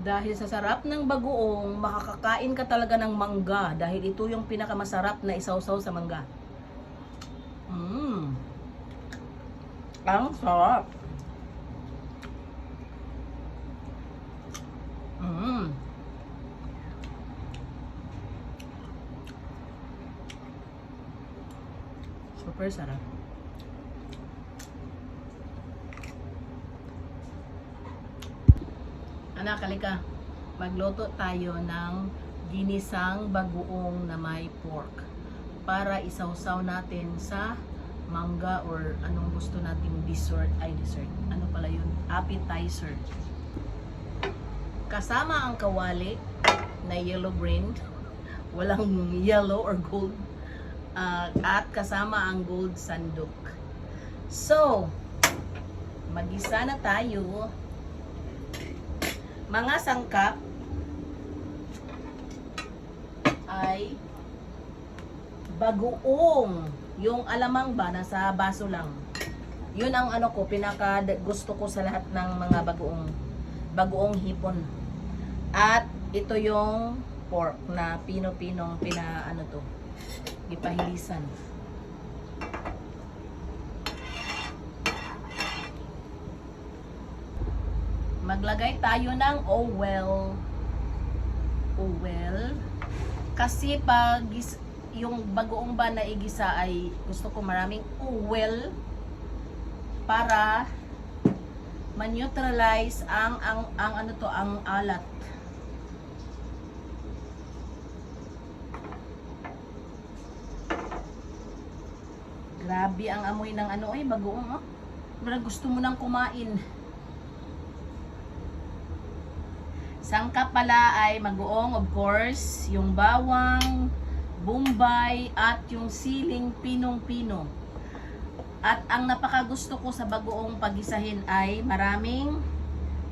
Dahil sa sarap ng bagoong, makakakain ka talaga ng mangga dahil ito yung pinakamasarap na isawsaw sa mangga. Mmm. Ang sarap. Mmm. Super sarap. Anak, halika. Magluto tayo ng ginisang bagoong na may pork para isawsaw natin sa mangga or anong gusto nating dessert. Ano pala yun? Appetizer. Kasama ang kawali na yellow-green. Walang yellow or gold. At kasama ang gold sandok. So, magisa na tayo. Mga sangkap ay bagoong. Yung alamang ba, nasa baso lang. Yun ang ano ko, pinaka gusto ko sa lahat ng mga bagoong hipon. At ito yung pork na pino-pinong ipahilisan. Maglagay tayo ng oil. Kasi pag yung bagoong ba na igisa ay gusto ko maraming oil para ma-neutralize ang alat. Grabe ang amoy ng bagoong, oh. Parang gusto mo nang kumain. Sangkap pala ay magoong, of course, yung bawang, bombay, at yung siling pinong-pino. At ang napakagusto ko sa bagoong pagisahin ay maraming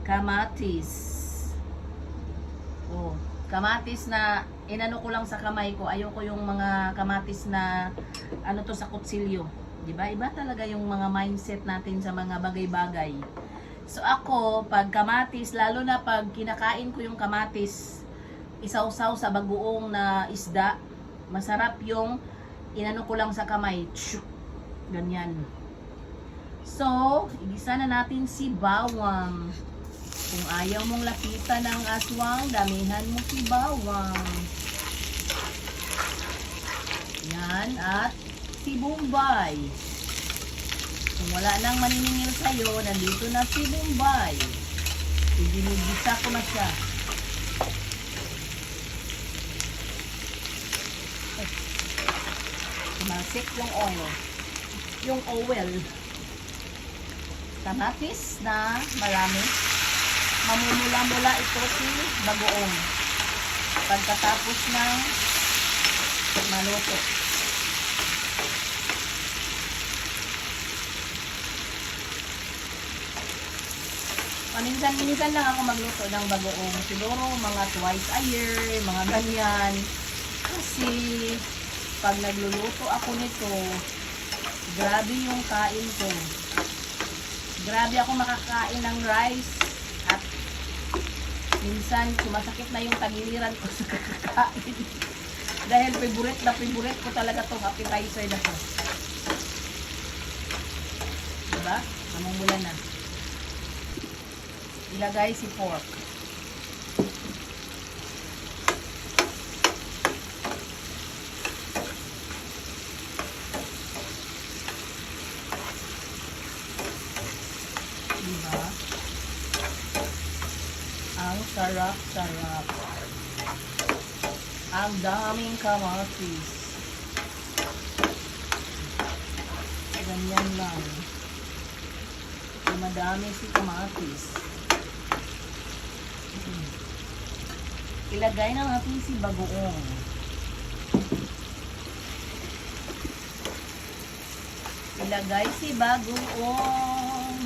kamatis. Oh, kamatis na inano ko lang sa kamay ko. Ayoko yung mga kamatis na sa kutsilyo. Diba? Iba talaga yung mga mindset natin sa mga bagay-bagay. So ako, pag kamatis, lalo na pag kinakain ko yung kamatis, isawsaw sa bagoong na isda, masarap yung inano ko lang sa kamay. Ganyan. So, igisa na natin si bawang. Kung ayaw mong lapitan ng aswang, damihan mo si bawang. Yan, at si bombay. Kung wala nang maniningil sa'yo, nandito na si bombay. Iginigisa ko na siya. Tumalsik yung oil. Yung oil. Kamatis na marami. Mamumula-mula ito si bagoong. Pagkatapos ng maluto. Minsan lang ako magluto ng bagoong. Siguro mga twice a year, mga ganyan. Kasi pag nagluluto ako nito, grabe yung kain ko. Grabe ako makakain ng rice. At minsan sumasakit na yung tagiliran ko sa kakain. Dahil favorite ko talaga tong appetizer na to. Diba? Namumula na. Ilagay si pork. Diba? Ang sarap-sarap. Ang daming kamatis. Ganyan lang. Madami si kamatis. Ilagay na natin si bagoong. Ilagay si bagoong.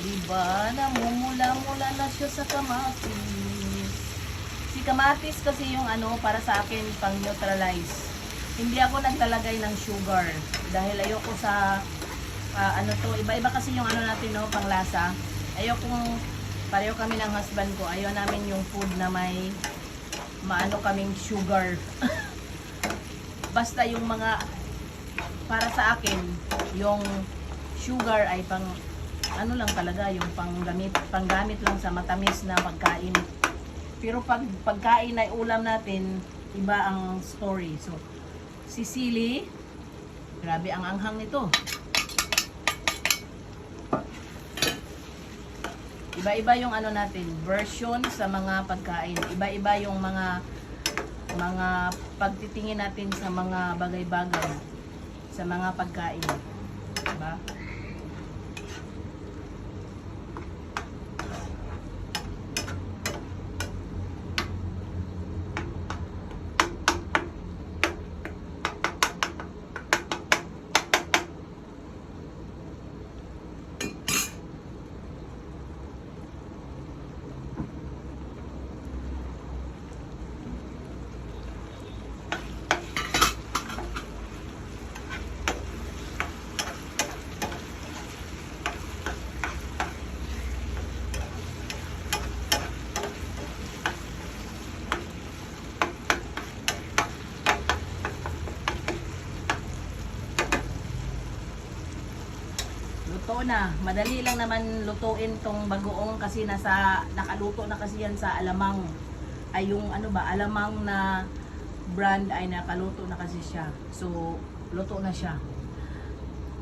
Diba? Namumula-mula na siya sa kamatis. Si kamatis kasi yung para sa akin pang neutralize. Hindi ako naglalagay ng sugar dahil ayoko sa ano to, iba-iba kasi yung ano natin, no, panglasa. Ayaw kung pareho kami ng husband ko, ayaw namin yung food na may maano kaming sugar. Basta yung mga, para sa akin, yung sugar ay pang, ano lang talaga, yung panggamit lang sa matamis na pagkain. Pero pag pagkain ay ulam natin, iba ang story. So, sisili, grabe ang anghang nito. Iba-iba yung ano natin, version sa mga pagkain. Iba-iba yung mga pagtitingin natin sa mga bagay-bagay, sa mga pagkain. Diba? Luto na. Madali lang naman lutuin tong bagoong kasi nakaluto na kasi yan sa alamang. Ay yung ano ba, alamang na brand ay nakaluto na kasi siya. So, luto na siya.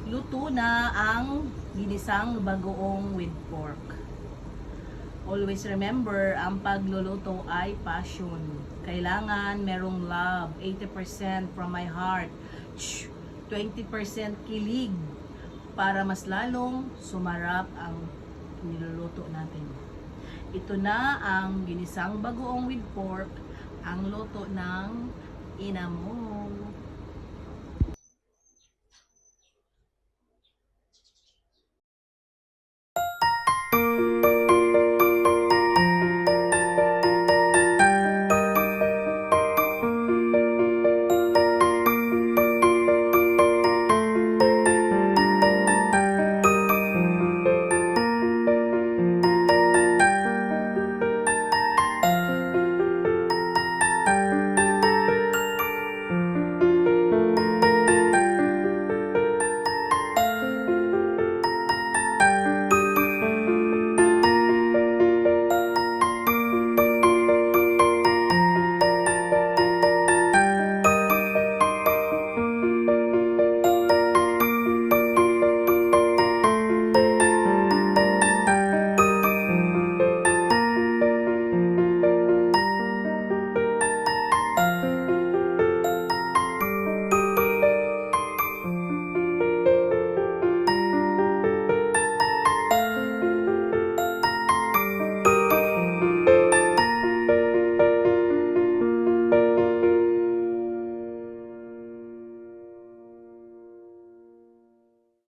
Luto na ang ginisang bagoong with pork. Always remember, ang pagluluto ay passion. Kailangan merong love. 80% from my heart. 20% kilig. Para mas lalong sumarap ang niluluto natin. Ito na ang ginisang bagoong with pork, ang luto ng ina mo.